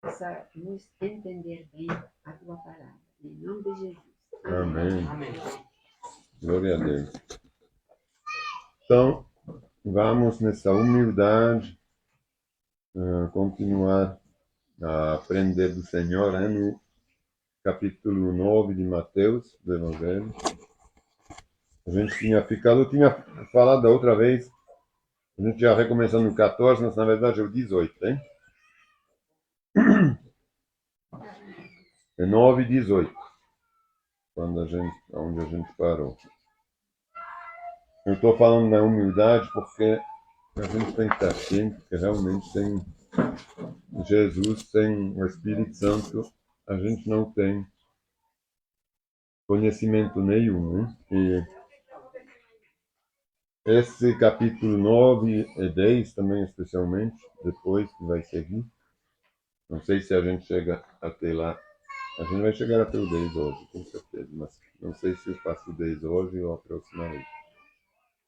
possa nos entender bem a tua palavra. Em nome de Jesus. Amém. Glória a Deus. Então, vamos nessa humildade continuar a aprender do Senhor, no capítulo 9 de Mateus, do Evangelho. A gente tinha falado da outra vez, a gente já recomeçou no 14, mas na verdade é o 18, hein? É 9 e 18, onde a gente parou. Eu estou falando na humildade porque a gente tem que estar ciente que realmente sem Jesus, sem o Espírito Santo, a gente não tem conhecimento nenhum, né? E esse capítulo 9 e 10 também, especialmente, depois que vai seguir. Não sei se a gente chega até lá. A gente vai chegar até o 10 hoje, com certeza, mas não sei se eu faço o 10 hoje ou a próxima vez.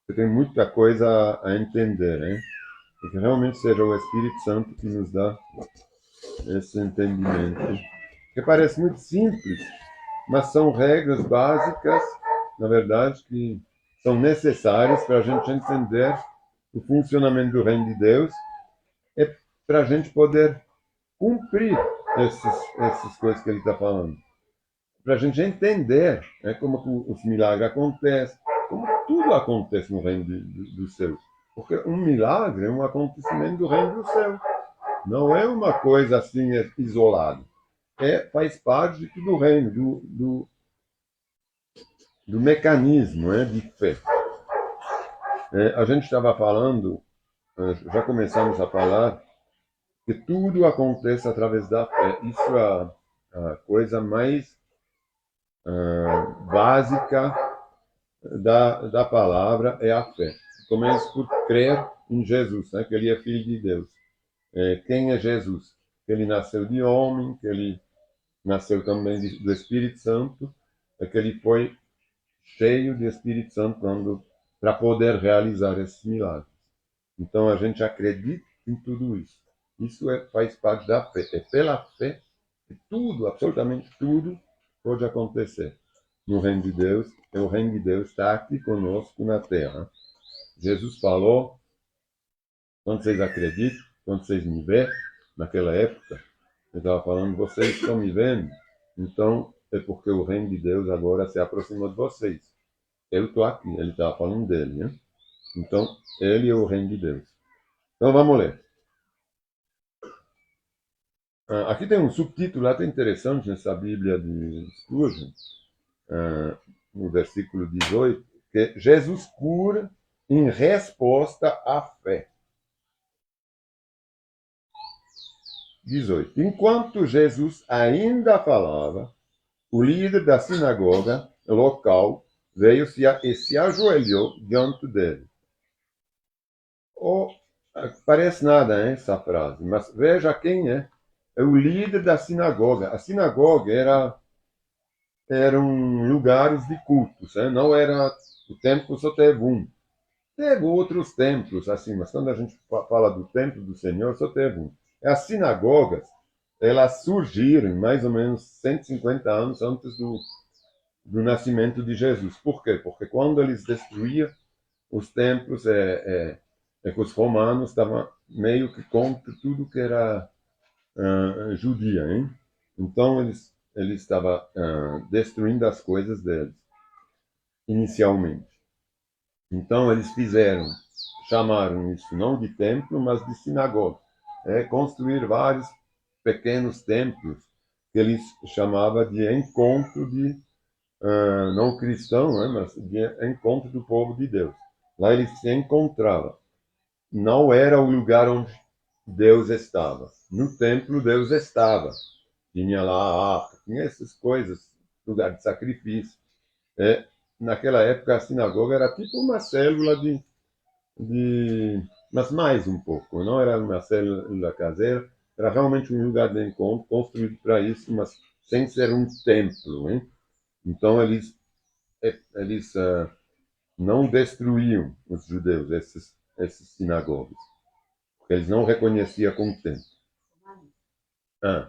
Você tem muita coisa a entender, hein? E que realmente seja o Espírito Santo que nos dá esse entendimento, que parece muito simples, mas são regras básicas, na verdade, que são necessárias para a gente entender o funcionamento do reino de Deus e para a gente poder cumprir essas coisas que ele está falando. Para a gente entender como os milagres acontecem, como tudo acontece no reino do céu. Porque um milagre é um acontecimento do reino do céu. Não é uma coisa assim isolada. Faz parte de todo o reino, do mecanismo de fé. A gente estava falando, já começamos a falar, que tudo acontece através da fé. Isso é a coisa mais básica da palavra, é a fé. Começa por crer em Jesus, que ele é filho de Deus. Quem é Jesus? Que ele nasceu de homem, que ele nasceu também do Espírito Santo, que ele foi cheio de Espírito Santo para poder realizar esses milagres. Então a gente acredita em tudo isso. Isso faz parte da fé. É pela fé que tudo, absolutamente tudo, pode acontecer no reino de Deus. E o reino de Deus está aqui conosco na terra. Jesus falou, quando vocês acreditam, quando vocês me veem, naquela época, ele estava falando, vocês estão me vendo, então é porque o reino de Deus agora se aproximou de vocês. Eu estou aqui, ele estava falando dele, né? Então, ele é o reino de Deus. Então, vamos ler. Aqui tem um subtítulo até interessante nessa Bíblia de Spurgeon, no versículo 18, que é Jesus cura em resposta à fé. 18. Enquanto Jesus ainda falava, o líder da sinagoga local veio e se ajoelhou diante dele. Oh, parece nada, hein, essa frase, mas veja quem é. É o líder da sinagoga. A sinagoga eram lugares de cultos, hein? Não era o templo só teve um. Teve outros templos, assim, mas quando a gente fala do templo do Senhor, só teve um. As sinagogas, elas surgiram mais ou menos 150 anos antes do nascimento de Jesus. Por quê? Porque quando eles destruíam os templos, que os romanos estavam meio que contra tudo que era judia, hein? Então eles estavam destruindo as coisas deles, inicialmente. Então eles chamaram isso não de templo, mas de sinagoga. Construir vários pequenos templos que eles chamavam de encontro de não cristão, né, mas de encontro do povo de Deus. Lá eles se encontravam. Não era o lugar onde Deus estava. No templo Deus estava. Tinha lá a arca, tinha essas coisas, lugar de sacrifício. Naquela época a sinagoga era tipo uma célula mas mais um pouco. Não era uma célula caseira, era realmente um lugar de encontro construído para isso, mas sem ser um templo, hein? Então eles não destruíam os judeus, esses sinagogas, porque eles não reconheciam como templo.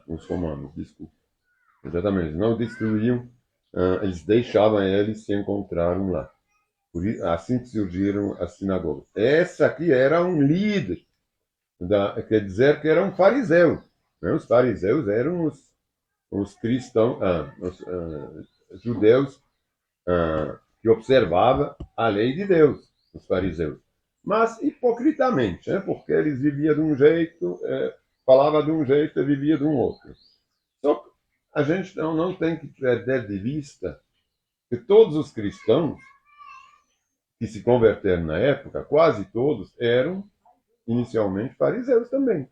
Os romanos, desculpa. Exatamente, eles não destruíam, eles deixavam eles se encontraram lá. Assim que surgiram as sinagogas. Essa aqui era um líder, quer dizer que era um fariseu. Né? Os fariseus eram os cristãos, os judeus que observavam a lei de Deus, os fariseus. Mas hipocritamente, né? Porque eles viviam de um jeito, falavam de um jeito e viviam de um outro. Só que a gente não tem que perder de vista que todos os cristãos que se converteram na época, quase todos eram inicialmente fariseus também,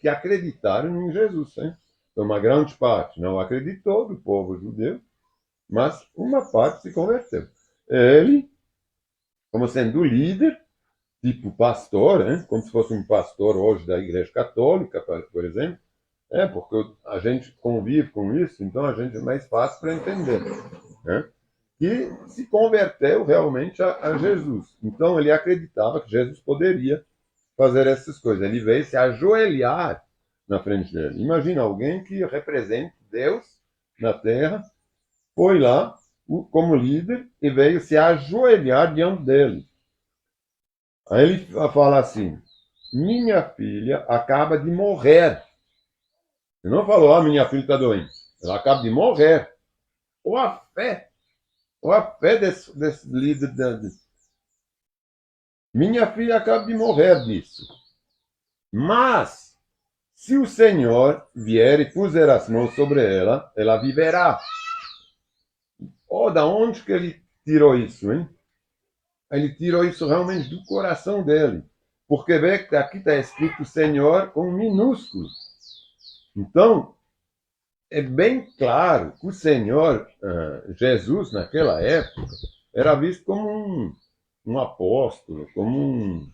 que acreditaram em Jesus. Hein? Então, uma grande parte não acreditou do povo judeu, mas uma parte se converteu. Ele, como sendo líder, tipo pastor, hein? Como se fosse um pastor hoje da Igreja Católica, por exemplo, porque a gente convive com isso, então a gente é mais fácil para entender. Né? Que se converteu realmente a Jesus. Então ele acreditava que Jesus poderia fazer essas coisas. Ele veio se ajoelhar na frente dele. Imagina alguém que representa Deus na terra, foi lá como líder e veio se ajoelhar diante dele. Aí ele fala assim: minha filha acaba de morrer. Ele não falou, minha filha está doente. Ela acaba de morrer. Ou a fé desse líder. Minha filha acaba de morrer disso. Mas, se o Senhor vier e puser as mãos sobre ela, ela viverá. Da onde que ele tirou isso, hein? Ele tirou isso realmente do coração dele. Porque vê que aqui está escrito Senhor com minúsculo. Então, é bem claro que o Senhor, Jesus, naquela época, era visto como um apóstolo, como um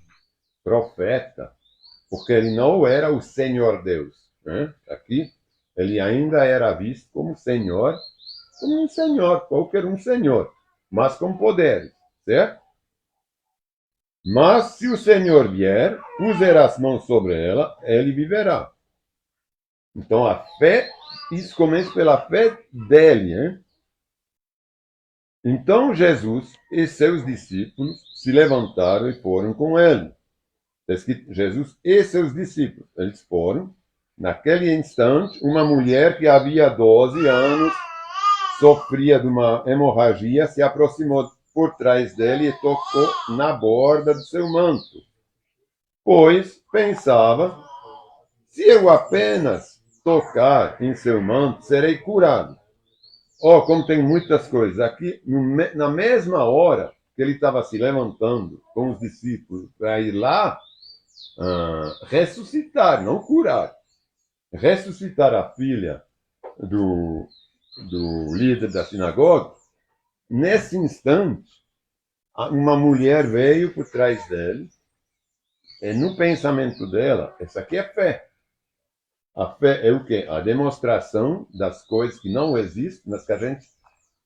profeta, porque ele não era o Senhor Deus. Né? Aqui, ele ainda era visto como Senhor, como um Senhor, qualquer um Senhor, mas com poderes, certo? Mas se o Senhor vier, puser as mãos sobre ela, ele viverá. Então a fé, isso começa pela fé dele. Hein? Então Jesus e seus discípulos se levantaram e foram com ele. Jesus e seus discípulos, eles foram. Naquele instante, uma mulher que havia 12 anos sofria de uma hemorragia, se aproximou por trás dele e tocou na borda do seu manto. Pois pensava, se eu apenas tocar em seu manto, serei curado. Como tem muitas coisas. Aqui, na mesma hora que ele estava se levantando com os discípulos para ir lá ressuscitar, não curar. Ressuscitar a filha do líder da sinagoga, nesse instante, uma mulher veio por trás dele, e no pensamento dela, essa aqui é fé. A fé é o quê? A demonstração das coisas que não existem, mas que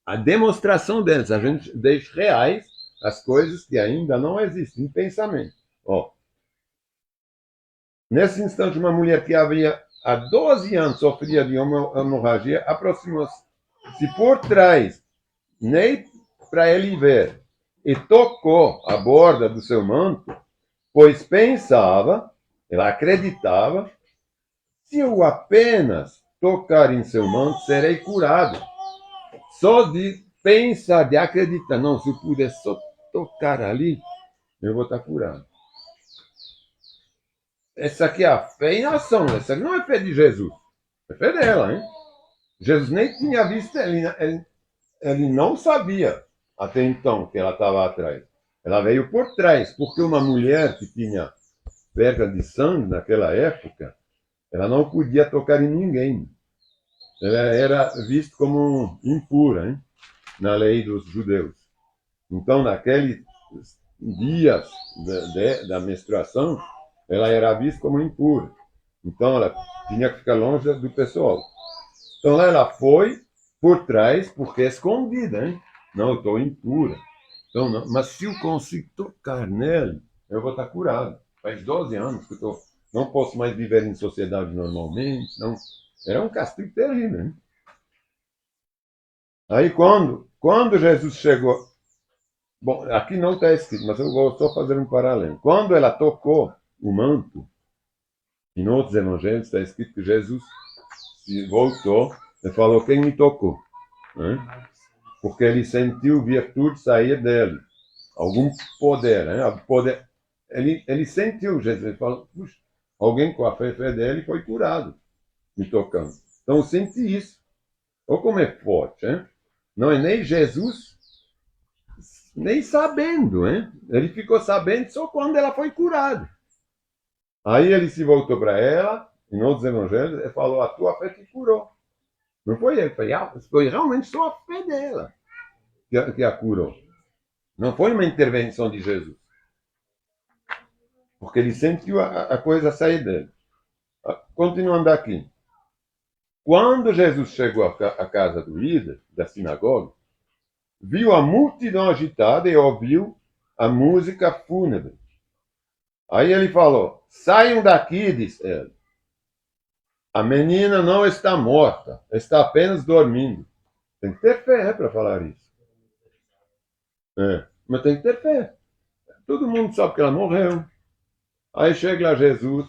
a demonstração delas, a gente deixa reais as coisas que ainda não existem em pensamento. Nesse instante, uma mulher que havia há 12 anos sofria de uma hemorragia, aproximou-se por trás, nem para ele ver, e tocou a borda do seu manto, pois pensava, ela acreditava, se eu apenas tocar em seu manto, serei curado. Só de pensar, de acreditar, não, se eu puder só tocar ali, eu vou estar curado. Essa aqui é a fé em ação. Essa aqui não é fé de Jesus. É fé dela, hein? Jesus nem tinha visto, ele não sabia até então que ela estava atrás. Ela veio por trás, porque uma mulher que tinha perda de sangue naquela época, ela não podia tocar em ninguém. Ela era vista como impura, hein? Na lei dos judeus. Então, naqueles dias da menstruação, ela era vista como impura. Então, ela tinha que ficar longe do pessoal. Então, ela foi por trás, porque é escondida, hein? Não, eu estou impura. Então, não, mas se eu consigo tocar nele, eu vou estar curado. Faz 12 anos que eu estou não posso mais viver em sociedade normalmente. Não. Era um castigo terrível. Né? Aí quando Jesus chegou... Bom, aqui não está escrito, mas eu vou só fazer um paralelo. Quando ela tocou o manto, em outros evangelhos está escrito que Jesus se voltou e falou, quem me tocou? Né? Porque ele sentiu virtude sair dele. Algum poder, né? Poder. Ele sentiu, Jesus, ele falou, puxa, alguém com a fé dele foi curado, me tocando. Então eu senti isso. Olha como é forte, hein? Não é nem Jesus, nem sabendo, hein? Ele ficou sabendo só quando ela foi curada. Aí ele se voltou para ela, em outros evangelhos, e falou, a tua fé te curou. Não foi ele, foi realmente só a fé dela que a curou. Não foi uma intervenção de Jesus. Porque ele sentiu a coisa sair dele. Continuando aqui. Quando Jesus chegou à casa do líder da sinagoga, viu a multidão agitada e ouviu a música fúnebre. Aí ele falou, saiam daqui, disse ele. A menina não está morta, está apenas dormindo. Tem que ter fé para falar isso. Mas tem que ter fé. Todo mundo sabe que ela morreu. Aí chega lá Jesus,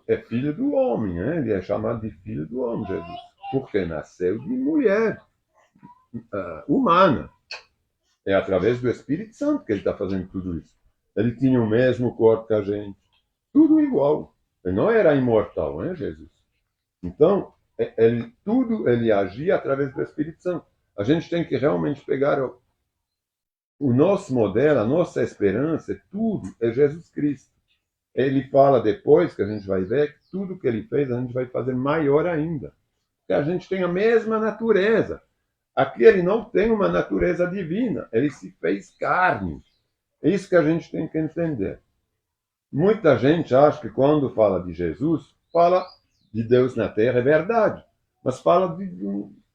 é filho do homem, né? Ele é chamado de filho do homem, Jesus. Porque nasceu de mulher humana. É através do Espírito Santo que ele está fazendo tudo isso. Ele tinha o mesmo corpo que a gente. Tudo igual. Ele não era imortal, né, Jesus? Então, tudo ele agia através do Espírito Santo. A gente tem que realmente pegar o nosso modelo, a nossa esperança, tudo é Jesus Cristo. Ele fala depois, que a gente vai ver, que tudo que ele fez a gente vai fazer maior ainda. Porque a gente tem a mesma natureza. Aqui ele não tem uma natureza divina, ele se fez carne. É isso que a gente tem que entender. Muita gente acha que quando fala de Jesus, fala de Deus na terra, é verdade, mas fala de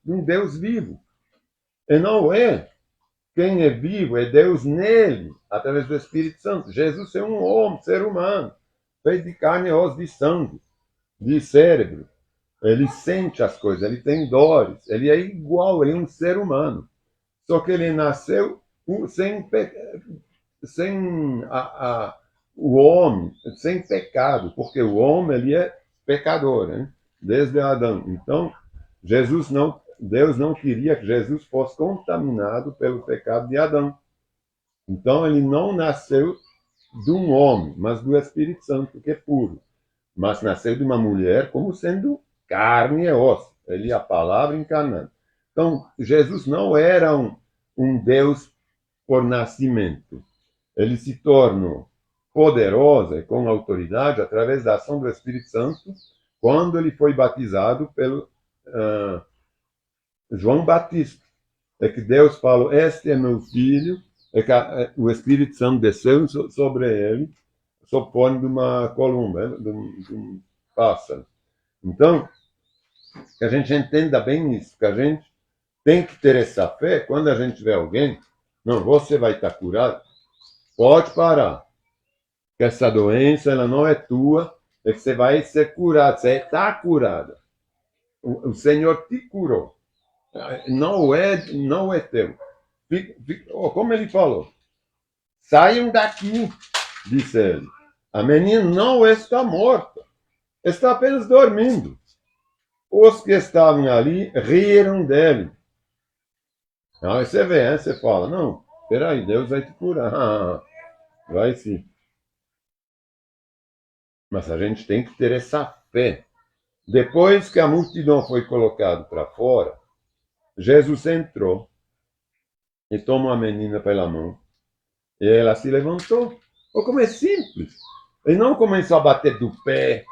um Deus vivo. E não é. Quem é vivo é Deus nele, através do Espírito Santo. Jesus é um homem, ser humano, feito de carne e osso, de sangue, de cérebro. Ele sente as coisas, ele tem dores, ele é igual, ele é um ser humano. Só que ele nasceu sem o homem, sem pecado, porque o homem ele é pecador, né? Desde Adão. Então, Deus não queria que Jesus fosse contaminado pelo pecado de Adão. Então, ele não nasceu de um homem, mas do Espírito Santo, que é puro. Mas nasceu de uma mulher como sendo carne e osso. Ele é a palavra encarnada. Então, Jesus não era um Deus por nascimento. Ele se tornou poderoso e com autoridade através da ação do Espírito Santo quando ele foi batizado pelo João Batista. É que Deus falou, este é meu filho, é que o Espírito Santo desceu sobre ele, sob forma de uma coluna, de um pássaro. Então, que a gente entenda bem isso, que a gente tem que ter essa fé quando a gente vê alguém, não, você vai estar curado, pode parar, que essa doença ela não é tua, é que você vai ser curado, você está curada. O Senhor te curou. Não é teu. Como ele falou, saiam daqui, disse ele. A menina não está morta, está apenas dormindo. Os que estavam ali riram dele. Aí você vê, você fala, não, peraí, Deus vai te curar. Vai sim. Mas a gente tem que ter essa fé. Depois que a multidão foi colocada para fora, Jesus entrou e tomou a menina pela mão. E ela se levantou. Ou como é simples. Ele não começou a bater do pé,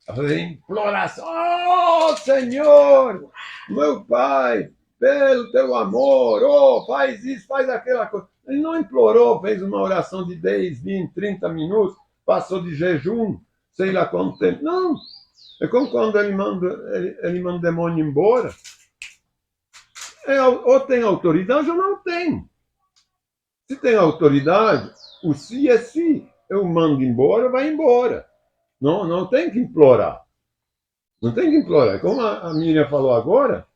a fazer imploração. Oh, Senhor, meu Pai, pelo teu amor, oh, faz isso, faz aquela coisa. Ele não implorou, fez uma oração de 10, 20, 30 minutos, passou de jejum, sei lá quanto tempo. Não. É como quando ele manda o demônio embora. Ou tem autoridade ou não tem. Se tem autoridade, o si é si. eu mando embora, vai embora. Não, não tem que implorar. Não tem que implorar. Como a Miriam falou agora,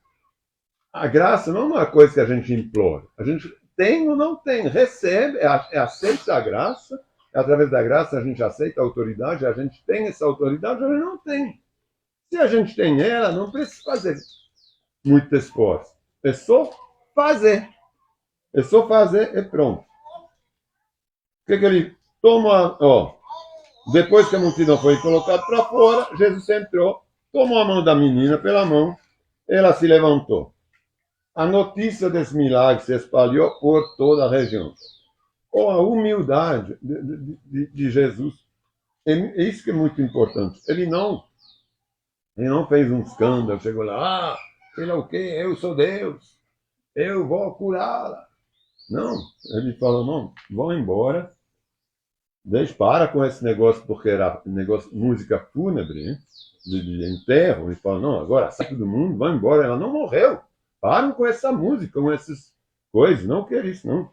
a graça não é uma coisa que a gente implora. A gente tem ou não tem, recebe, aceita a graça, através da graça a gente aceita a autoridade, a gente tem essa autoridade, a gente não tem. Se a gente tem ela, não precisa fazer muito esforço. É só fazer. É só fazer e pronto. O que ele toma? Depois que a multidão foi colocada para fora, Jesus entrou, tomou a mão da menina pela mão, ela se levantou. A notícia desse milagre se espalhou por toda a região. A humildade de Jesus, é isso que é muito importante. Ele não fez um escândalo, chegou lá, ele é o quê? Eu sou Deus, eu vou curá-la. Não, ele falou, não, vão embora, para com esse negócio, porque era música fúnebre, hein? De enterro. Ele falou, não, agora sai todo mundo, vai embora, ela não morreu. Param com essa música, com essas coisas, não quer isso, não.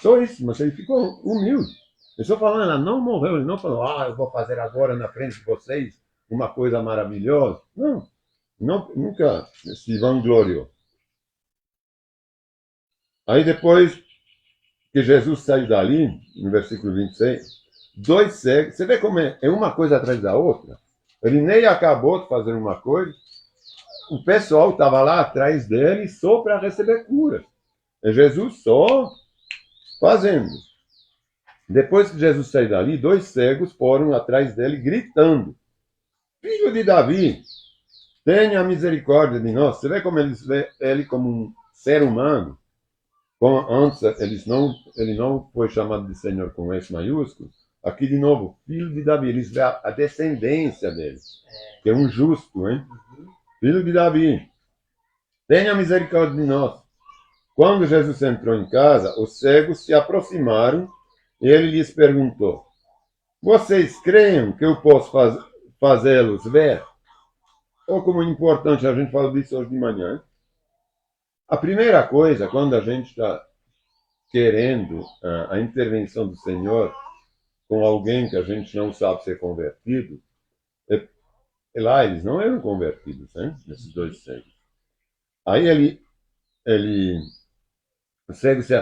Só isso, mas ele ficou humilde. Ele só falando, ela não morreu, ele não falou, eu vou fazer agora na frente de vocês uma coisa maravilhosa. Não, nunca se vangloriou. Aí depois que Jesus saiu dali, no versículo 26, 2 cegos, você vê como é uma coisa atrás da outra? Ele nem acabou de fazer uma coisa, o pessoal estava lá atrás dele só para receber cura. É Jesus só fazendo. Depois que Jesus saiu dali, 2 cegos foram atrás dele gritando, Filho de Davi, tenha misericórdia de nós. Você vê como eles vê ele como um ser humano? Como antes ele não foi chamado de Senhor com S maiúsculo. Aqui de novo, filho de Davi, eles vê a descendência dele, que é um justo, hein? Filho de Davi, tenha misericórdia de nós. Quando Jesus entrou em casa, os cegos se aproximaram e ele lhes perguntou, vocês creem que eu posso fazê-los ver? Ou como é importante, a gente falou disso hoje de manhã. A primeira coisa, quando a gente está querendo a intervenção do Senhor com alguém que a gente não sabe ser convertido, lá eles não eram convertidos, hein? Esses 2 cegos. Aí o cego se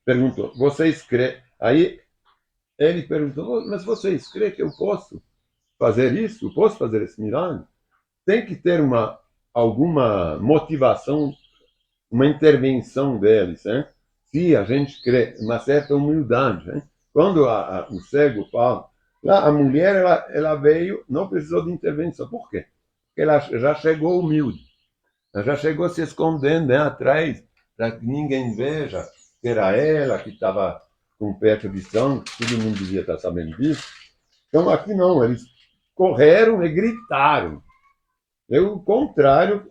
perguntou, vocês creem? Aí ele perguntou, mas vocês creem que eu posso fazer isso? Posso fazer esse milagre? Tem que ter alguma motivação, uma intervenção deles, hein? Se a gente crê, uma certa humildade, hein? Quando o cego fala, lá a mulher ela veio, não precisou de intervenção. Por quê? Porque ela já chegou humilde. Ela já chegou se escondendo, né, atrás, para que ninguém veja que era ela que estava com perto de sangue, todo mundo devia estar sabendo disso. Então aqui não, eles correram e gritaram. É o contrário,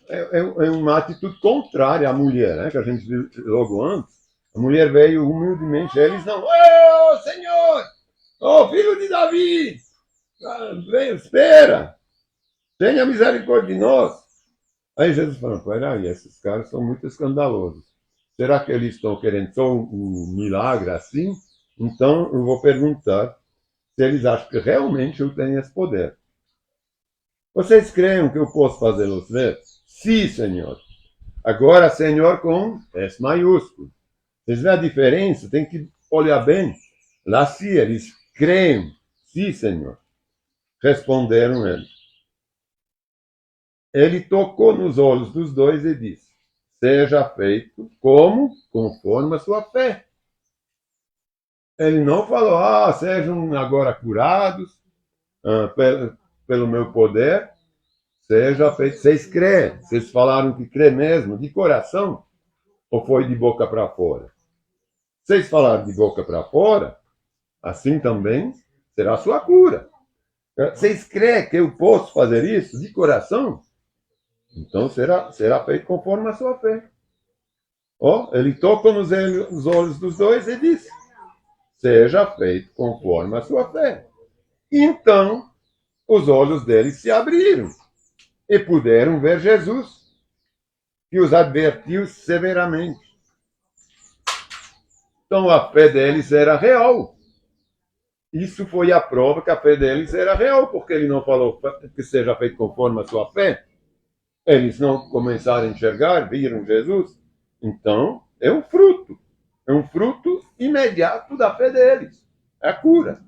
é uma atitude contrária à mulher, né, que a gente viu logo antes. A mulher veio humildemente, eles não, Senhor, filho de Davi, vem, espera, tenha misericórdia de nós. Aí Jesus falou, peraí, esses caras são muito escandalosos. Será que eles estão querendo só um milagre assim? Então eu vou perguntar se eles acham que realmente eu tenho esse poder. Vocês creem que eu posso fazê-los ver? Sim, Senhor. Agora, Senhor com S maiúsculo. Vocês veem a diferença? Tem que olhar bem. Lá sim, eles creem. Sim, Senhor. Responderam eles. Ele tocou nos olhos dos 2 e disse, seja feito como? Conforme a sua fé. Ele não falou, sejam agora curados pelo meu poder. Seja feito. Vocês creem? Vocês falaram que crê mesmo, de coração? Ou foi de boca para fora? Vocês falaram de boca para fora? Assim também será a sua cura. Vocês creem que eu posso fazer isso de coração? Então será feito conforme a sua fé. Ele tocou nos olhos dos 2 e disse, seja feito conforme a sua fé. Então, os olhos deles se abriram e puderam ver Jesus, que os advertiu severamente. Então a fé deles era real. isso foi a prova que a fé deles era real, porque ele não falou que seja feito conforme a sua fé. Eles não começaram a enxergar, viram Jesus. Então, é um fruto. É um fruto imediato da fé deles. É a cura.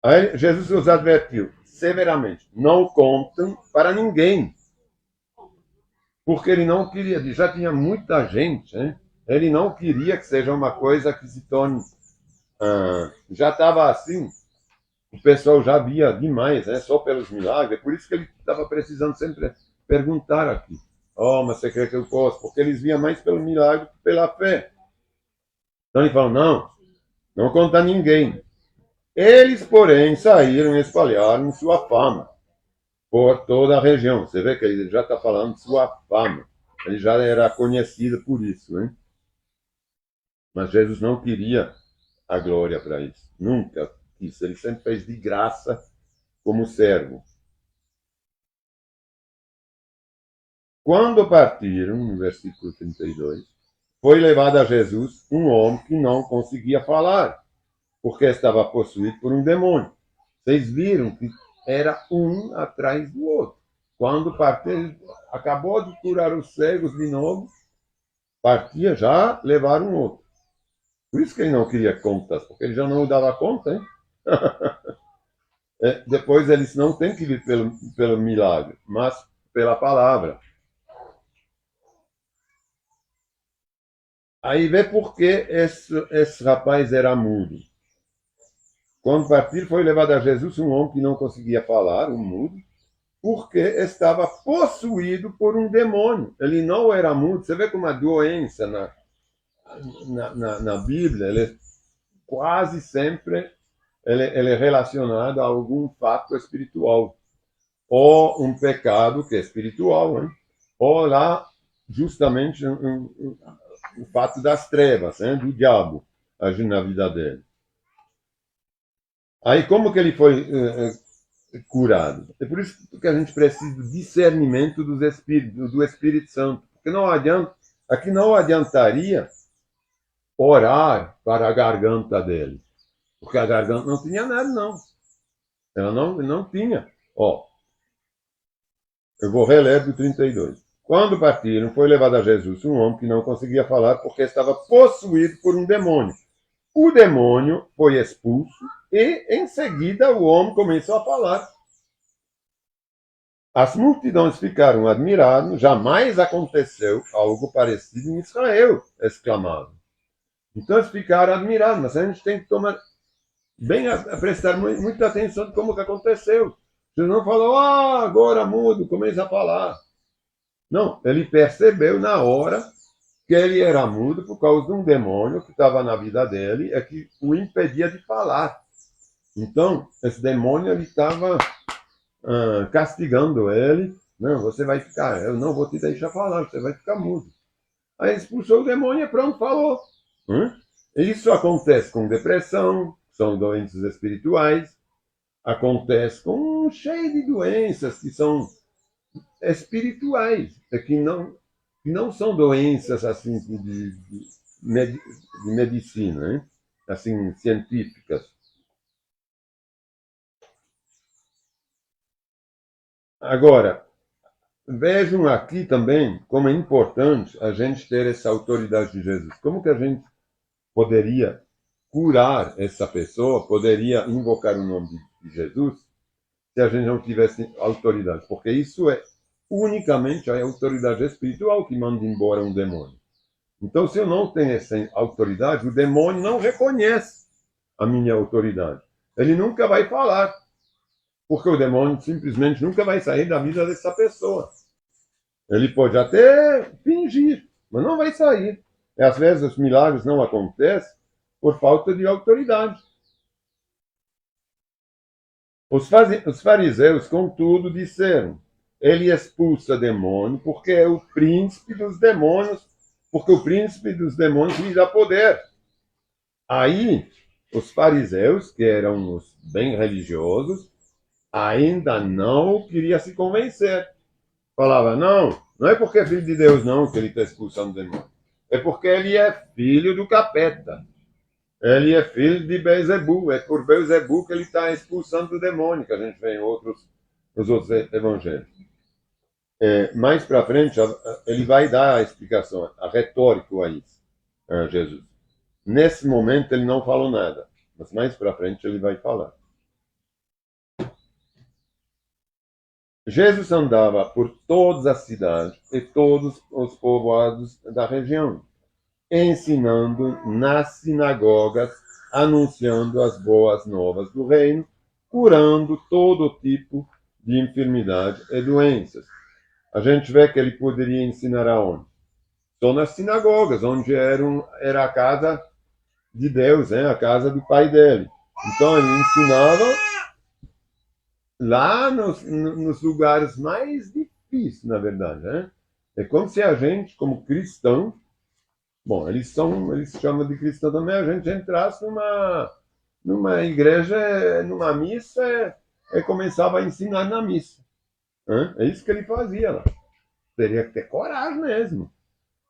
Aí Jesus os advertiu severamente: não contem para ninguém. Porque ele não queria, já tinha muita gente, né? Ele não queria que seja uma coisa que se torne. Já estava assim, o pessoal já via demais, né? Só pelos milagres. É por isso que ele estava precisando sempre perguntar aqui: oh, mas você quer que eu possa? Porque eles viam mais pelo milagre que pela fé. Então ele falou: não, não conta a ninguém. Eles, porém, saíram e espalharam sua fama por toda a região. Você vê que ele já está falando de sua fama. Ele já era conhecido por isso, hein? Mas Jesus não queria a glória para isso. Nunca quis. Ele sempre fez de graça como servo. Quando partiram, no versículo 32, foi levado a Jesus um homem que não conseguia falar, porque estava possuído por um demônio. Vocês viram que era um atrás do outro. Quando partiu, acabou de curar os cegos de novo, partia já levar um outro. Por isso que ele não queria contas, porque ele já não dava conta, hein? Depois eles não têm que vir pelo milagre, mas pela palavra. Aí vê por que esse rapaz era mudo. Quando partir, foi levado a Jesus um homem que não conseguia falar, um mudo, porque estava possuído por um demônio. Ele não era mudo. Você vê como a doença na Bíblia, ele quase sempre ele é relacionado a algum fato espiritual. Ou um pecado que é espiritual, né? Ou lá, justamente, o fato das trevas, né? Do diabo agindo na vida dele. Aí, como que ele foi curado? É por isso que a gente precisa do discernimento dos espíritos, do Espírito Santo. Porque não adianta, aqui não adiantaria orar para a garganta dele. Porque a garganta não tinha nada, não. Ela não tinha. Ó, eu vou reler do 32. Quando partiram, foi levado a Jesus um homem que não conseguia falar porque estava possuído por um demônio. O demônio foi expulso e, em seguida, o homem começou a falar. As multidões ficaram admiradas, jamais aconteceu algo parecido em Israel, exclamavam. Então eles ficaram admirados, mas a gente tem que tomar prestar muita atenção de como que aconteceu. Você não falou, agora mudo, começa a falar. Não, ele percebeu na hora que ele era mudo por causa de um demônio que estava na vida dele e que o impedia de falar. Então, esse demônio ele estava castigando ele. Não, você vai ficar, eu não vou te deixar falar, você vai ficar mudo. Aí expulsou o demônio e pronto, falou. Isso acontece com depressão, são doenças espirituais, acontece com um cheio de doenças que são espirituais, que não são doenças assim de medicina, né? Assim, científicas. Agora, vejam aqui também como é importante a gente ter essa autoridade de Jesus. Como que a gente poderia curar essa pessoa, poderia invocar o nome de Jesus, se a gente não tivesse autoridade? Porque isso é unicamente a autoridade espiritual que manda embora um demônio. Então, se eu não tenho essa autoridade, o demônio não reconhece a minha autoridade. Ele nunca vai falar, porque o demônio simplesmente nunca vai sair da vida dessa pessoa. Ele pode até fingir, mas não vai sair. E às vezes os milagres não acontecem por falta de autoridade. Os fariseus, contudo, disseram: ele expulsa demônio porque é o príncipe dos demônios, porque o príncipe dos demônios lhe dá poder. Aí, os fariseus, que eram os bem religiosos, ainda não queriam se convencer. Falava, não é porque é filho de Deus não que ele está expulsando demônio. É porque ele é filho do capeta. Ele é filho de Beelzebul. É por Beelzebul que ele está expulsando o demônio, que a gente vê nos outros evangelhos. Mais para frente, ele vai dar a explicação, a retórica a isso, a Jesus. Nesse momento, ele não falou nada, mas mais para frente ele vai falar. Jesus andava por todas as cidades e todos os povoados da região, ensinando nas sinagogas, anunciando as boas novas do reino, curando todo tipo de enfermidade e doenças. A gente vê que ele poderia ensinar aonde? Só nas sinagogas, onde era a casa de Deus, a casa do pai dele. Então ele ensinava lá nos lugares mais difíceis, na verdade. Né? É como se a gente, como cristão, bom, eles se chamam de cristão também, a gente entrasse numa igreja, numa missa, e começava a ensinar na missa. Né? É isso que ele fazia lá. Teria que ter coragem mesmo.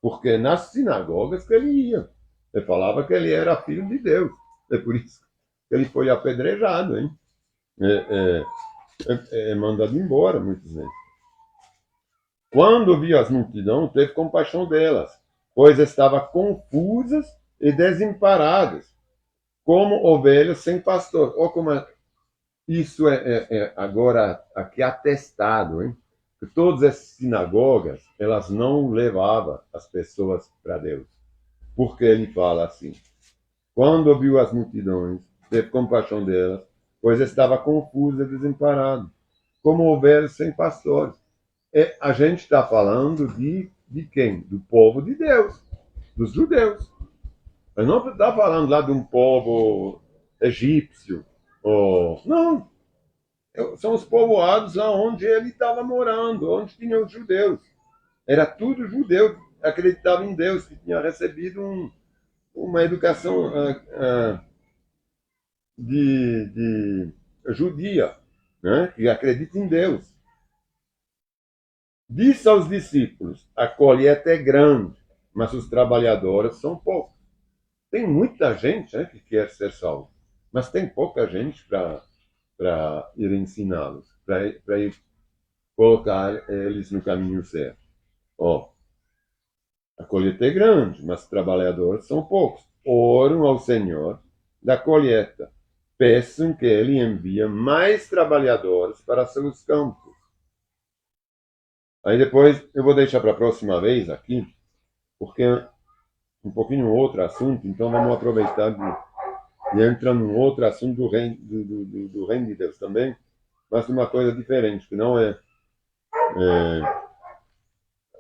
Porque nas sinagogas que ele ia. Ele falava que ele era filho de Deus. É por isso que ele foi apedrejado, hein? Mandado embora, muitas vezes. Quando viu as multidões, teve compaixão delas, pois estavam confusas e desamparadas, como ovelhas sem pastor. Ou como isso agora aqui atestado, hein? Que todas as sinagogas, elas não levavam as pessoas para Deus. Porque ele fala assim, quando viu as multidões, teve compaixão delas, pois estava confuso e desamparado, como ovelhas sem pastores. A gente está falando de quem? Do povo de Deus, dos judeus. Mas não está falando lá de um povo egípcio. Não, são os povoados onde ele estava morando, onde tinham os judeus. Era tudo judeu, acreditava em Deus, que tinha recebido uma educação de judia, né? Que acredita em Deus. Disse aos discípulos, a colheita é grande, mas os trabalhadores são poucos. Tem muita gente, né, que quer ser salvo, mas tem pouca gente para ir ensiná-los, para ir colocar eles no caminho certo. A colheita é grande, mas os trabalhadores são poucos. Oram ao Senhor da colheita. Peçam que Ele envie mais trabalhadores para seus campos. Aí depois eu vou deixar para a próxima vez aqui, porque é um pouquinho outro assunto, então vamos aproveitar e entrar num outro assunto do reino de Deus também, mas de uma coisa diferente, que não é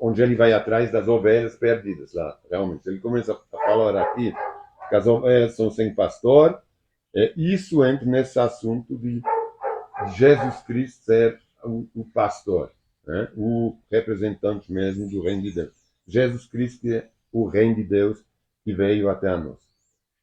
onde ele vai atrás das ovelhas perdidas lá, realmente. Ele começa a falar aqui que as ovelhas são sem pastor, isso entra nesse assunto de Jesus Cristo ser o pastor, né? O representante mesmo do reino de Deus. Jesus Cristo é o reino de Deus que veio até a nós.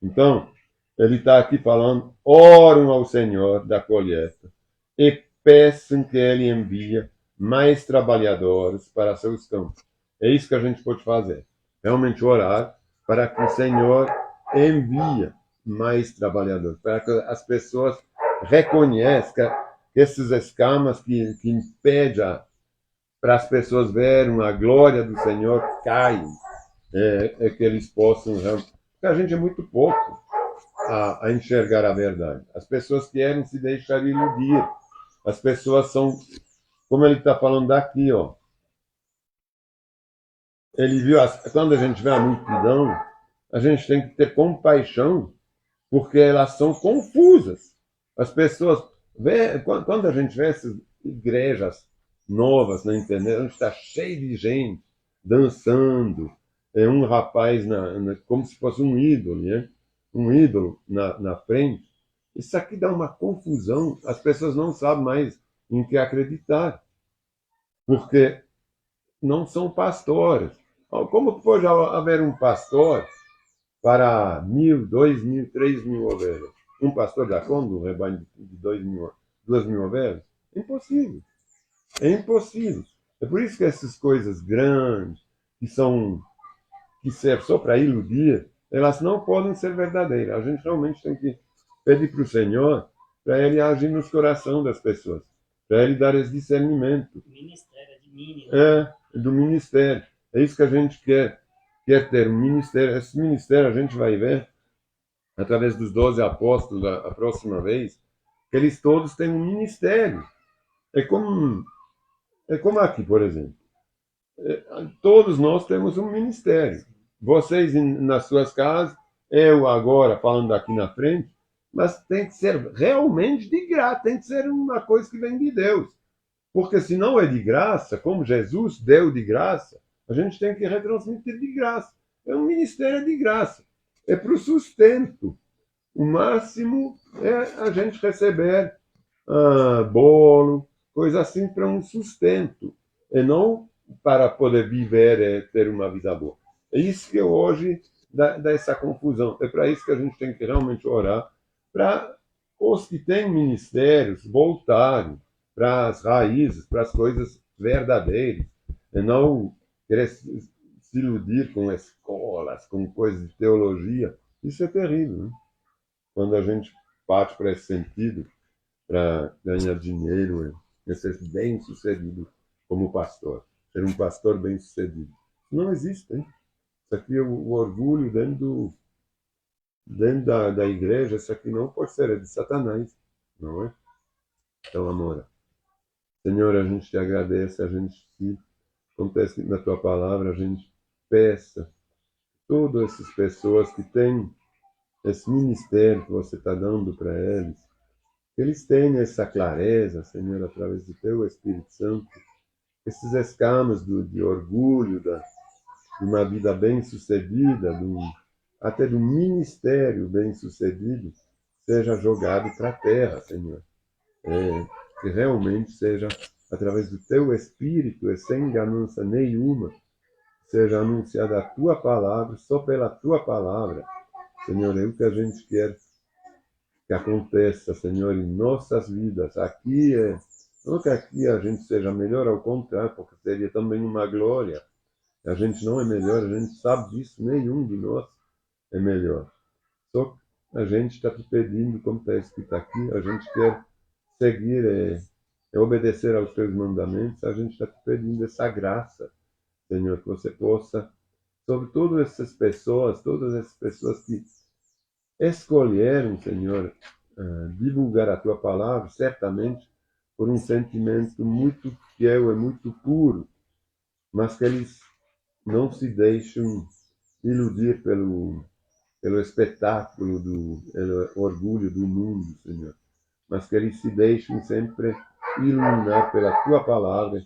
Então, ele está aqui falando, oram ao Senhor da colheita e peçam que ele envie mais trabalhadores para seus campos. É isso que a gente pode fazer. Realmente orar para que o Senhor envie mais trabalhadores, para que as pessoas reconheçam que esses escamas que impedem para as pessoas verem a glória do Senhor caem, que eles possam... Porque a gente é muito pouco a enxergar a verdade. As pessoas querem se deixar iludir. As pessoas são, como ele está falando daqui, ele viu, quando a gente vê a multidão, a gente tem que ter compaixão, porque elas são confusas. As pessoas, quando a gente vê essas igrejas novas na internet, onde está cheio de gente dançando, um rapaz como se fosse um ídolo, né? Um ídolo na frente. Isso aqui dá uma confusão. As pessoas não sabem mais em que acreditar, porque não são pastores. Como pode haver um pastor para 1.000, 2.000, 3.000 ovelhas? Um pastor dá conta um rebanho de 2.000 ovelhas? Impossível. É impossível. É por isso que essas coisas grandes, que servem só para iludir, elas não podem ser verdadeiras. A gente realmente tem que pedir para o Senhor para Ele agir nos corações das pessoas, para Ele dar esse discernimento. Ministério de mínimo. Né? Do ministério. É isso que a gente quer ter, um ministério. Esse ministério a gente vai ver através dos 12 apóstolos a próxima vez, que eles todos têm um ministério. É como aqui, por exemplo. Todos nós temos um ministério. Vocês nas suas casas, eu agora falando aqui na frente, mas tem que ser realmente de graça, tem que ser uma coisa que vem de Deus. Porque se não é de graça, como Jesus deu de graça, a gente tem que retransmitir de graça. É um ministério de graça. É para o sustento. O máximo é a gente receber bolo, coisa assim para um sustento. E não para poder viver e ter uma vida boa. É isso que hoje dá essa confusão. É para isso que a gente tem que realmente orar, para os que têm ministérios voltarem para as raízes, para as coisas verdadeiras, e não querer se iludir com escolas, com coisas de teologia. Isso é terrível, né? Quando a gente parte para esse sentido, para ganhar dinheiro e ser bem-sucedido como pastor, ser um pastor bem-sucedido. Não existe, hein? Isso aqui é o orgulho dentro da igreja, isso aqui não pode ser, é de Satanás, não é? Então, amor, Senhor, a gente te agradece, a gente te, como está escrito na tua palavra, a gente peça todas essas pessoas que têm esse ministério que você está dando para eles, que eles tenham essa clareza, Senhor, através do teu Espírito Santo, esses escamas de orgulho, de uma vida bem-sucedida, até do ministério bem-sucedido, seja jogado para a terra, Senhor. Que realmente seja, através do teu Espírito e sem ganância nenhuma, seja anunciada a tua palavra, só pela tua palavra. Senhor, é o que a gente quer que aconteça, Senhor, em nossas vidas. Aqui não que aqui a gente seja melhor, ao contrário, porque seria também uma glória. A gente não é melhor, a gente sabe disso, nenhum de nós é melhor. Só que a gente está te pedindo, como está escrito aqui, a gente quer seguir e obedecer aos teus mandamentos, a gente está te pedindo essa graça, Senhor, que você possa, sobre todas essas pessoas que escolheram, Senhor, divulgar a tua palavra, certamente por um sentimento muito fiel e muito puro, mas que eles não se deixam iludir pelo espetáculo, pelo orgulho do mundo, Senhor, mas que eles se deixem sempre iluminar pela tua palavra